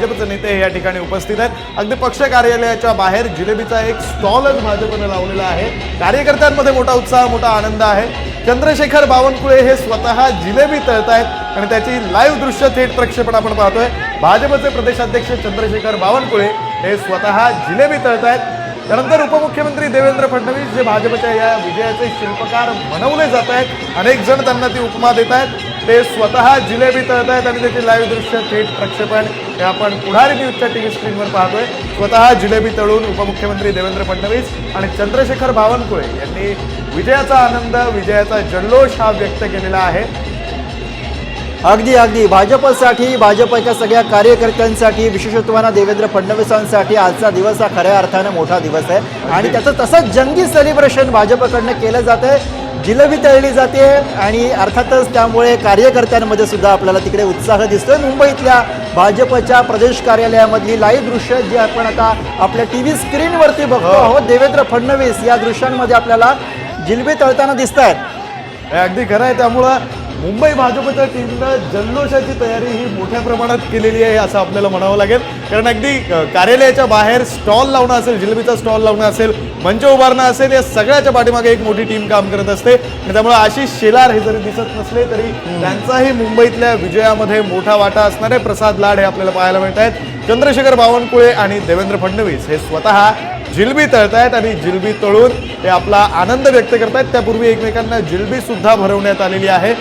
भाजपचे नेते या ठिकाणी उपस्थित आहेत। अगदी पक्ष कार्यालयाच्या बाहेर जिलेबीचा एक स्टॉलच भाजपने लावलेला आहे। कार्यकर्त्यांमध्ये मोठा उत्साह, मोठा आनंद आहे। चंद्रशेखर बावनकुळे हे स्वतः जिलेबी तळतायत आणि त्याची लाईव्ह दृश्य थेट प्रक्षेपण आपण पाहतोय। भाजपचे प्रदेशाध्यक्ष चंद्रशेखर बावनकुळे हे स्वतः जिलेबी तळतायत। त्यानंतर उपमुख्यमंत्री देवेंद्र फडणवीस जे भाजपच्या या विजयाचे शिल्पकार बनवले जात आहेत, अनेक जण त्यांना ती उपमा देत आहेत, ते स्वतः जिलेबी तळत आहेत आणि त्याचे लाईव्ह दृश्य थेट प्रक्षेपण हे आपण पुढारी न्यूजच्या टीव्ही स्क्रीनवर पाहतोय। स्वतः जिलेबी तळून उपमुख्यमंत्री देवेंद्र फडणवीस आणि चंद्रशेखर बावनकुळे यांनी विजयाचा आनंद, विजयाचा जल्लोष हा व्यक्त केलेला आहे। अगदी अगदी भाजपसाठी, भाजपच्या सगळ्या कार्यकर्त्यांसाठी, विशेषत्वानं देवेंद्र फडणवीसांसाठी आजचा दिवस हा खऱ्या अर्थानं मोठा दिवस आहे आणि त्याचं तसंच जंगी सेलिब्रेशन भाजपकडनं केलं जातंय। जिलेबी तळली जाते आणि अर्थातच त्यामुळे कार्यकर्त्यांमध्ये सुद्धा आपल्याला तिकडे उत्साह दिसतोय। मुंबईतल्या भाजपच्या प्रदेश कार्यालयामधली लाईव्ह दृश्य जी आपण आता आपल्या टीव्ही स्क्रीनवरती बघतो आहोत, देवेंद्र फडणवीस या दृश्यांमध्ये आपल्याला जिलेबी तळताना दिसत आहेत। अगदी खरं आहे। त्यामुळं मुंबई भाजपच्या टीमनं जल्लोषाची तयारी ही मोठ्या प्रमाणात केलेली आहे असं आपल्याला म्हणावं लागेल। कारण अगदी कार्यालयाच्या बाहेर स्टॉल लावणं असेल, जिलेबीचा स्टॉल लावणं असेल, मंच उभारणं असेल, या सगळ्याच्या पाठीमागे एक मोठी टीम काम करत असते आणि त्यामुळे आशिष शेलार हे जरी दिसत नसले तरी त्यांचाही मुंबईतल्या विजयामध्ये मोठा वाटा असणारे प्रसाद लाड हे आपल्याला पाहायला मिळत आहेत। चंद्रशेखर बावनकुळे आणि देवेंद्र फडणवीस हे स्वतः जिलेबी तळतायत आणि जिलेबी तळून ते आपला आनंद व्यक्त करतायत। त्यापूर्वी एकमेकांना जिलेबी सुद्धा भरवण्यात आलेली आहे।